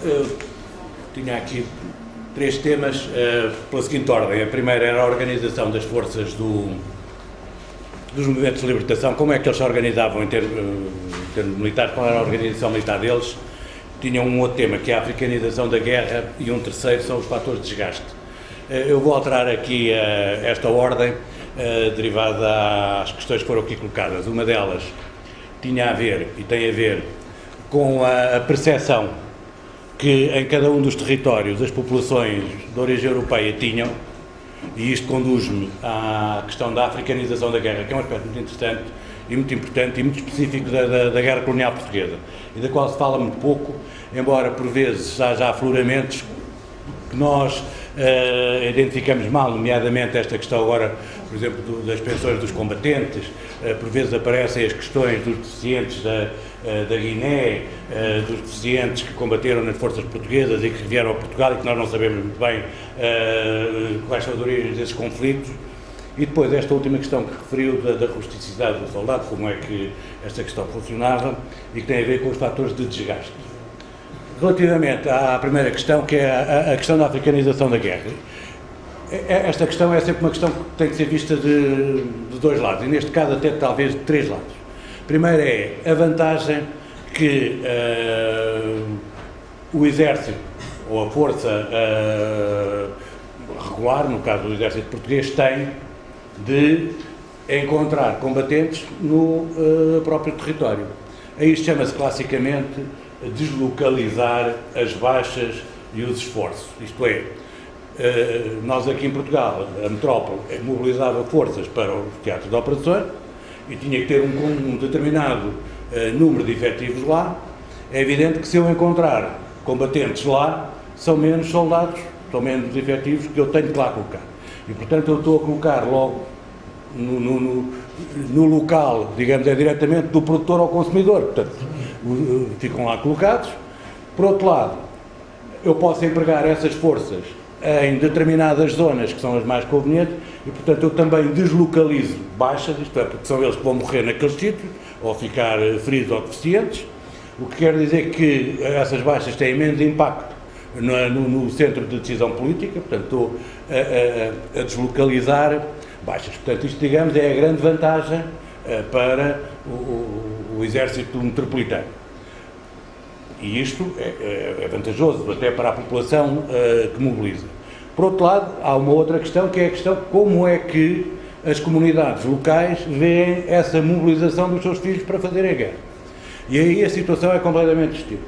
Eu tinha aqui três temas pela seguinte ordem. A primeira era a organização das forças dos movimentos de libertação, como é que eles se organizavam em termos militares, qual era a organização militar deles. Tinha um outro tema, que é a africanização da guerra, e um terceiro são os fatores de desgaste. Eu vou alterar aqui esta ordem, derivada às questões que foram aqui colocadas. Uma delas tinha a ver, e tem a ver, com a percepção que em cada um dos territórios as populações de origem europeia tinham, e isto conduz-me à questão da africanização da guerra, que é um aspecto muito interessante e muito importante e muito específico da guerra colonial portuguesa, e da qual se fala muito pouco, embora por vezes haja afloramentos que nós identificamos mal, nomeadamente esta questão agora, por exemplo, das pensões dos combatentes. Por vezes aparecem as questões dos deficientes da Guiné, dos deficientes que combateram nas forças portuguesas e que vieram a Portugal e que nós não sabemos muito bem quais são as origens desses conflitos. E depois esta última questão que referiu da rusticidade do soldado, como é que esta questão funcionava e que tem a ver com os fatores de desgaste. Relativamente à primeira questão, que é a questão da africanização da guerra, esta questão é sempre uma questão que tem que ser vista de dois lados, e neste caso até talvez de três lados. Primeiro é a vantagem que o exército, ou a força regular, no caso do exército português, tem de encontrar combatentes no próprio território. A isto chama-se classicamente deslocalizar as baixas e os esforços. Isto é, nós aqui em Portugal, a metrópole mobilizava forças para os teatros de operações e tinha que ter um determinado número de efetivos lá. É evidente que se eu encontrar combatentes lá, são menos soldados, são menos efetivos que eu tenho que lá colocar. E, portanto, eu estou a colocar logo no local, digamos, é diretamente do produtor ao consumidor. Portanto, ficam lá colocados. Por outro lado, eu posso empregar essas forças em determinadas zonas que são as mais convenientes e, portanto, eu também deslocalizo baixas, isto é, porque são eles que vão morrer naqueles sítios, ou ficar feridos ou deficientes, o que quer dizer que essas baixas têm menos impacto no centro de decisão política, portanto, estou a deslocalizar baixas. Portanto, isto, digamos, é a grande vantagem para o exército metropolitano. E isto é vantajoso até para a população que mobiliza. Por outro lado, há uma outra questão, que é a questão de como é que as comunidades locais veem essa mobilização dos seus filhos para fazerem a guerra. E aí a situação é completamente distinta.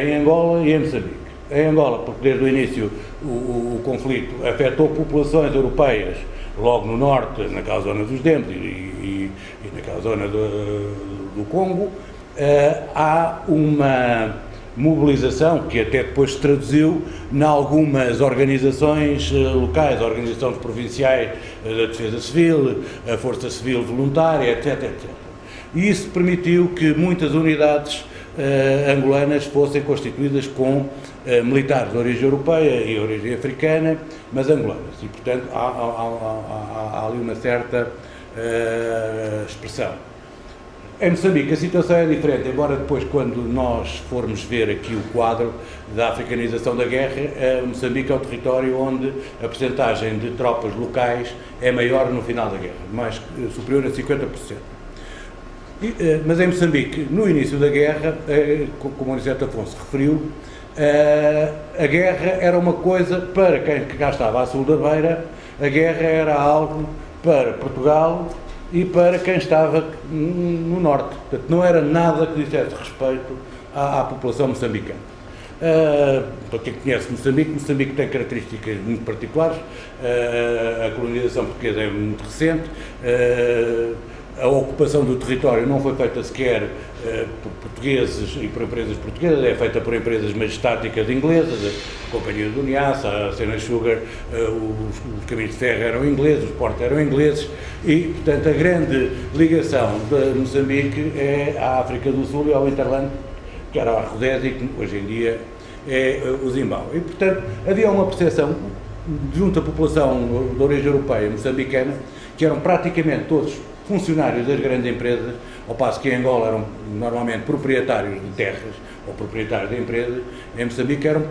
Em Angola e em Moçambique. Em Angola, porque desde o início o conflito afetou populações europeias, logo no norte, naquela zona dos Dentes e naquela zona do Congo, há uma mobilização que até depois se traduziu em algumas organizações locais, organizações provinciais da Defesa Civil, a Força Civil Voluntária, etc, etc. E isso permitiu que muitas unidades angolanas fossem constituídas com militares de origem europeia e origem africana, mas angolanas. E, portanto, há ali uma certa expressão. Em Moçambique a situação é diferente, embora depois, quando nós formos ver aqui o quadro da africanização da guerra, Moçambique é o território onde a percentagem de tropas locais é maior no final da guerra, superior a 50%. Mas em Moçambique, no início da guerra, como o Aniceto Afonso referiu, a guerra era uma coisa para quem cá estava à sul da beira, a guerra era algo para Portugal e para quem estava no norte. Portanto, não era nada que dissesse respeito à população moçambicana. Para quem conhece Moçambique, Moçambique tem características muito particulares. A colonização portuguesa é muito recente. A ocupação do território não foi feita sequer por portugueses e por empresas portuguesas, é feita por empresas majestáticas inglesas, a Companhia do Niassa, a Sena Sugar, os caminhos de ferro eram ingleses, os portos eram ingleses, e, portanto, a grande ligação de Moçambique é à África do Sul e ao Interland, que era a Rodésia, que hoje em dia é o Zimbábue. E, portanto, havia uma percepção junto à população de origem europeia moçambicana, que eram praticamente todos funcionários das grandes empresas, ao passo que em Angola eram normalmente proprietários de terras, ou proprietários de empresas em Moçambique eram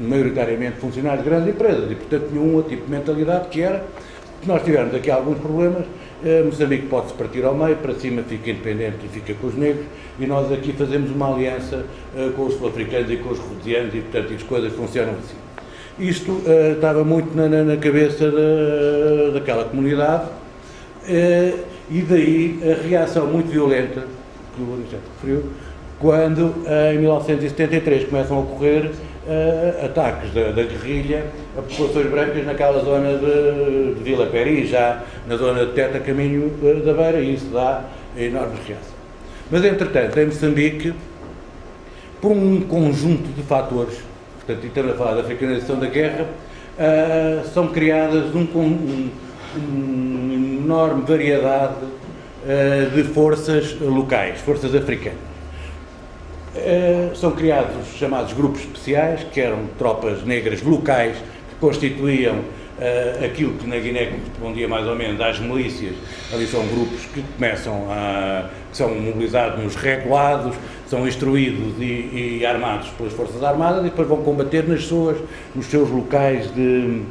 maioritariamente funcionários de grandes empresas e, portanto, tinham um tipo de mentalidade que era, se nós tivermos aqui alguns problemas, Moçambique pode-se partir ao meio, para cima fica independente e fica com os negros, e nós aqui fazemos uma aliança com os sul-africanos e com os rhodesianos e, portanto, as coisas funcionam assim. Isto estava muito na cabeça daquela comunidade, e daí a reação muito violenta, que o Alexandre referiu, quando em 1973 começam a ocorrer ataques da guerrilha a populações brancas naquela zona de Vila Peri, já na zona de Teta, caminho da Beira, e isso dá enorme reação. Mas, entretanto, em Moçambique, por um conjunto de fatores, portanto, estamos a falar da africanização da guerra, são criadas uma enorme variedade de forças locais, forças africanas. São criados os chamados grupos especiais, que eram tropas negras locais, que constituíam aquilo que na Guiné correspondia mais ou menos às milícias. Ali são grupos que que são mobilizados nos regulados, são instruídos e armados pelas Forças Armadas e depois vão combater nos seus locais de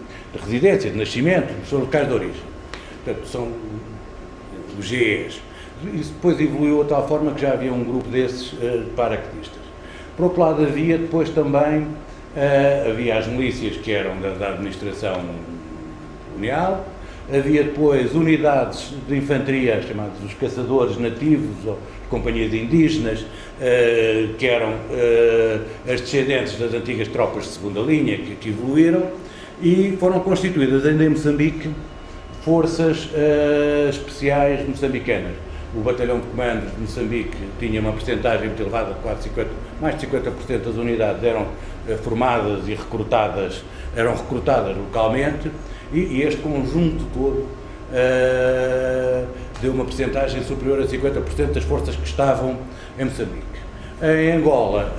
residência, de nascimento, nos seus locais de origem. Portanto, são os GEs. Isso depois evoluiu de tal forma que já havia um grupo desses paraquedistas. Por outro lado, havia depois também havia as milícias que eram da administração colonial, havia depois unidades de infantaria, chamados os caçadores nativos, ou companhias indígenas, que eram as descendentes das antigas tropas de segunda linha, que evoluíram, e foram constituídas ainda em Moçambique forças especiais moçambicanas. O Batalhão de Comandos de Moçambique tinha uma percentagem muito elevada, mais de 50% das unidades eram formadas e recrutadas localmente, e este conjunto todo deu uma percentagem superior a 50% das forças que estavam em Moçambique. Em Angola,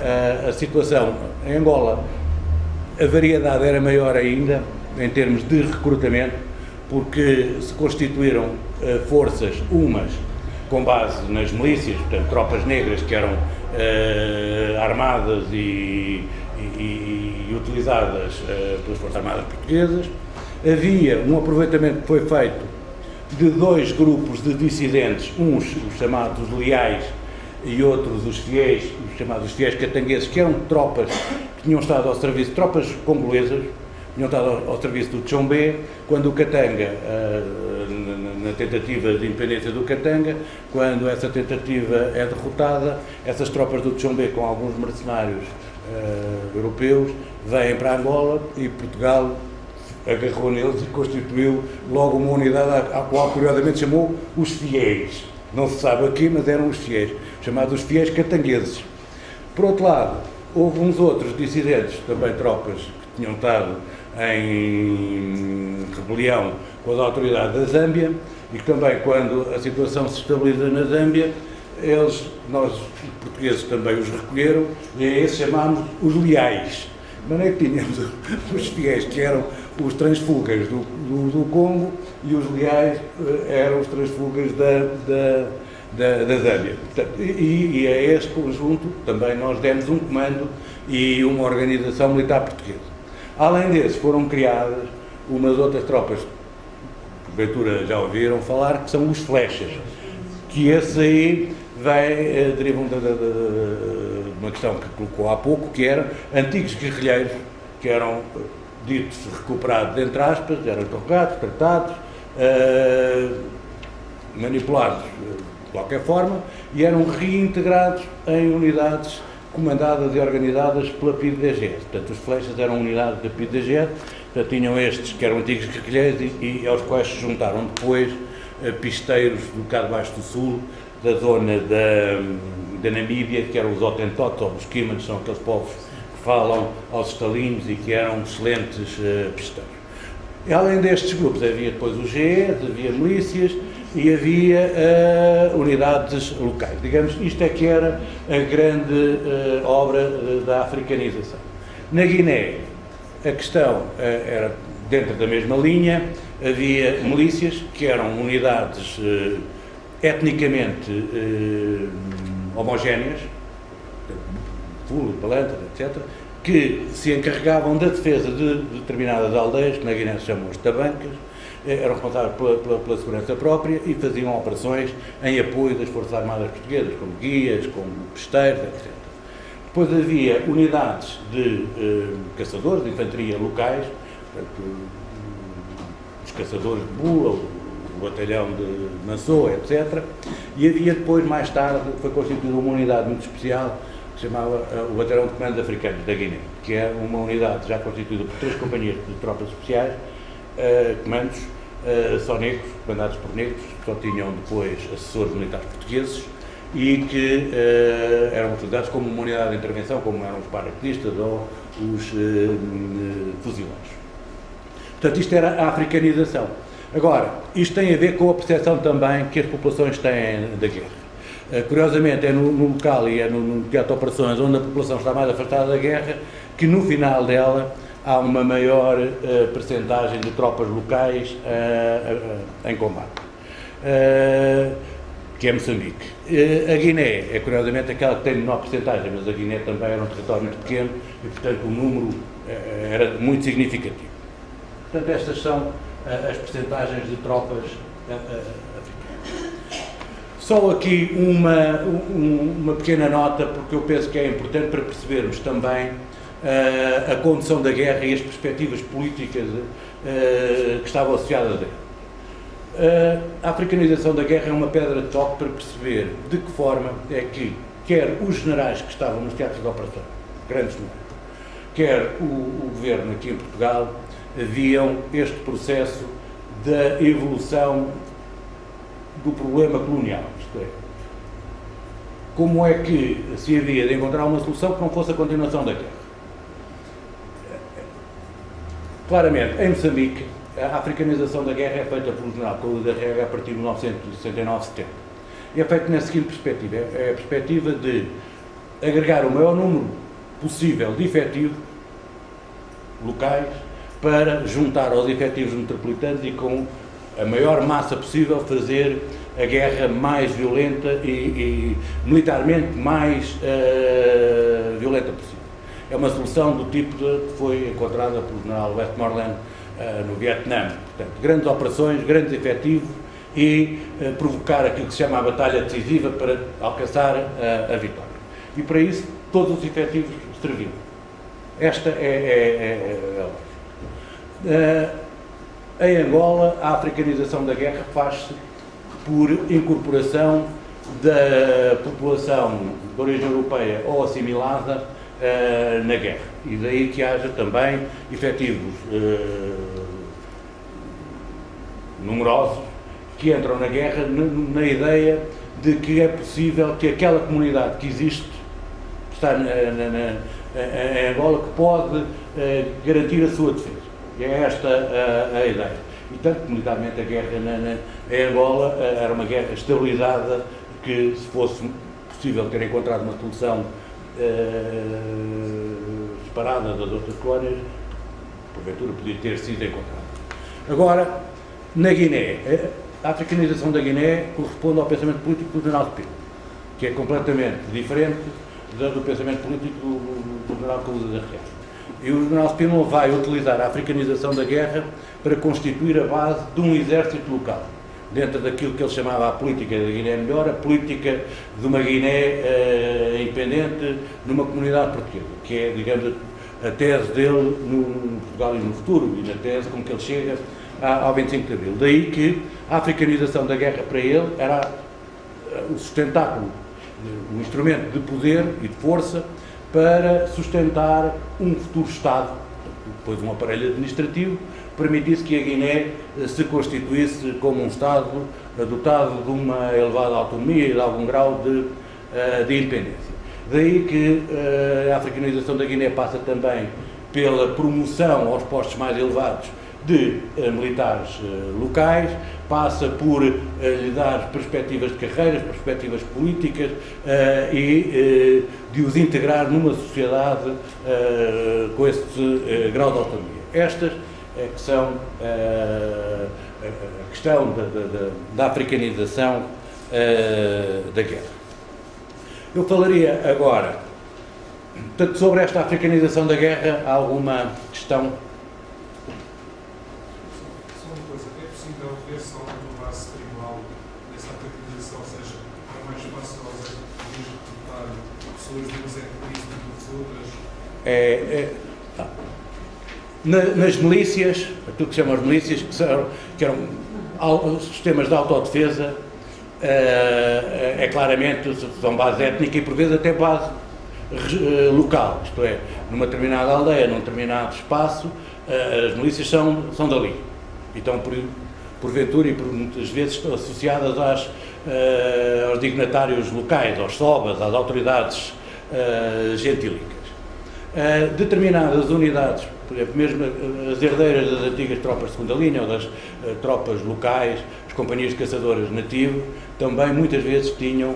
a variedade era maior ainda, em termos de recrutamento, porque se constituíram forças, umas com base nas milícias, portanto, tropas negras que eram armadas e utilizadas pelas Forças Armadas Portuguesas. Havia um aproveitamento que foi feito de dois grupos de dissidentes, uns os chamados leais e outros os fiéis, os chamados fiéis catangueses, que eram tropas que tinham estado ao serviço, tropas congolesas, tinham estado ao serviço do Tchombé, quando o Katanga, na tentativa de independência do Katanga, quando essa tentativa é derrotada, essas tropas do Tchombé, com alguns mercenários europeus, vêm para Angola e Portugal agarrou neles e constituiu logo uma unidade à qual, curiosamente, chamou os fiéis. Não se sabe aqui, mas eram os fiéis, chamados os fiéis catangueses. Por outro lado, houve uns outros dissidentes, também tropas que tinham estado em rebelião com as autoridades da Zâmbia e que também, quando a situação se estabiliza na Zâmbia, nós portugueses também os recolheram e a esses chamámos os leais. De maneira que tínhamos os fiéis, que eram os transfugas do Congo, e os leais eram os transfugas da Zâmbia. E a este conjunto também nós demos um comando e uma organização militar portuguesa. Além desses, foram criadas umas outras tropas, porventura já ouviram falar, que são os flechas, que esses aí derivam de uma questão que colocou há pouco, que eram antigos guerrilheiros, que eram ditos recuperados, entre aspas, eram interrogados, tratados, manipulados de qualquer forma, e eram reintegrados em unidades comandadas e organizadas pela PIDE-DGS. Portanto, os flechas eram unidades da PIDE-DGS, portanto, tinham estes que eram antigos guerrilheiros e aos quais se juntaram depois pisteiros do bocado baixo do sul, da zona da Namíbia, que eram os Hottentots ou os Kimans, são aqueles povos que falam aos estalinos e que eram excelentes pisteiros. E, além destes grupos, havia depois os GEs, havia milícias e havia unidades locais. Digamos, isto é que era a grande obra da africanização. Na Guiné, a questão era dentro da mesma linha, havia milícias que eram unidades etnicamente homogéneas, Fulo, Balanta, etc., que se encarregavam da defesa de determinadas aldeias, que na Guiné se chamam os tabancas, eram responsáveis pela segurança própria e faziam operações em apoio das Forças Armadas Portuguesas, como guias, como pesteiros, etc. Depois havia unidades de caçadores, de infantaria locais, portanto, os caçadores de Bula, o batalhão de Nassau, etc. E havia depois, mais tarde, foi constituída uma unidade muito especial, que se chamava o Batalhão de Comandos Africanos da Guiné, que é uma unidade já constituída por 3 companhias de tropas especiais, comandos, só negros, comandados por negros, que só tinham depois assessores militares portugueses e que eram utilizados como uma unidade de intervenção, como eram os paraquedistas ou os fuzileiros. Portanto, isto era a africanização. Agora, isto tem a ver com a percepção também que as populações têm da guerra. Curiosamente, é no local e é no teatro de operações onde a população está mais afastada da guerra que no final dela há uma maior percentagem de tropas locais em combate, que é Moçambique. A Guiné é, curiosamente, aquela que tem menor percentagem, mas a Guiné também era um território muito pequeno e, portanto, o número era muito significativo. Portanto, estas são as percentagens de tropas africanas. Só aqui uma pequena nota, porque eu penso que é importante para percebermos também a condução da guerra e as perspectivas políticas que estavam associadas a ela. A africanização da guerra é uma pedra de toque para perceber de que forma é que, quer os generais que estavam nos teatros de operação, grandes generais, quer o governo aqui em Portugal, viam este processo da evolução do problema colonial, isto é, como é que se havia de encontrar uma solução que não fosse a continuação da guerra. Claramente, em Moçambique, a africanização da guerra é feita pelo general Couto da Rega a partir de 1969-70. E é feita na seguinte perspectiva, é a perspectiva de agregar o maior número possível de efetivos locais para juntar aos efetivos metropolitanos e com a maior massa possível fazer a guerra mais violenta e militarmente mais violenta possível. É uma solução do tipo que foi encontrada pelo general Westmoreland no Vietnã. Portanto, grandes operações, grandes efetivos e provocar aquilo que se chama a batalha decisiva para alcançar a vitória. E para isso todos os efetivos serviram. Esta é a lógica. Em Angola, a africanização da guerra faz-se por incorporação da população de origem europeia ou assimilada na guerra. E daí que haja também efetivos numerosos que entram na guerra na ideia de que é possível que aquela comunidade que existe, que está em Angola, que pode garantir a sua defesa. E é esta a ideia. E tanto militarmente a guerra em Angola era uma guerra estabilizada que, se fosse possível ter encontrado uma solução separada das outras colónias, porventura podia ter sido encontrada. Agora, na Guiné, a africanização da Guiné corresponde ao pensamento político do general Pino, que é completamente diferente do pensamento político do general Couto da Rega. E o general Spínola vai utilizar a africanização da guerra para constituir a base de um exército local, dentro daquilo que ele chamava a política da Guiné melhor, a política de uma Guiné independente numa comunidade portuguesa, que é, digamos, a tese dele no Portugal e no futuro, e na tese com que ele chega ao 25 de Abril. Daí que a africanização da guerra para ele era o sustentáculo, um instrumento de poder e de força para sustentar um futuro Estado, depois um aparelho administrativo, permitisse que a Guiné se constituísse como um Estado dotado de uma elevada autonomia e de algum grau de independência. Daí que a africanização da Guiné passa também pela promoção aos postos mais elevados de militares locais, passa por lhe dar perspectivas de carreiras, perspectivas políticas e de os integrar numa sociedade com esse grau de autonomia. Estas é que são a questão da africanização da guerra. Eu falaria agora Portanto, sobre esta africanização da guerra, há alguma questão? Só uma coisa, é possível ver se alguma base tribal dessa africanização, ou seja, é mais fácil aos etnias recrutar pessoas de umas etnias do que outras? Nas milícias, aquilo que se chama as milícias, que eram sistemas de autodefesa, claramente são base étnica e por vezes até base local, isto é, numa determinada aldeia, num determinado espaço, as milícias são dali e estão porventura e por muitas vezes associadas aos dignatários locais, aos sobas, às autoridades gentílicas. Determinadas unidades, por exemplo, mesmo as herdeiras das antigas tropas de segunda linha ou das tropas locais, as companhias de caçadores nativos, também muitas vezes tinham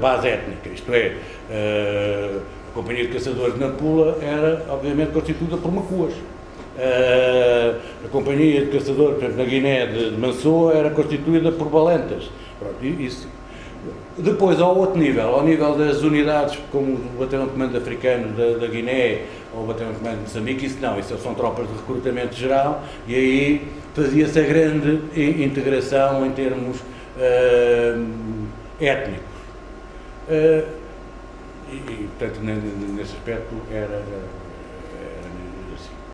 base étnica, isto é, a companhia de caçadores de Nampula era obviamente constituída por macuas. A companhia de caçadores, por exemplo, na Guiné de Mansoa era constituída por balantas. Pronto, isso. Depois, ao outro nível, ao nível das unidades, como o Batalhão de Comando Africano da Guiné ou o Batalhão de Comando de Moçambique, isso não, isso são tropas de recrutamento geral e aí fazia-se a grande integração em termos étnicos. E, portanto, nesse aspecto era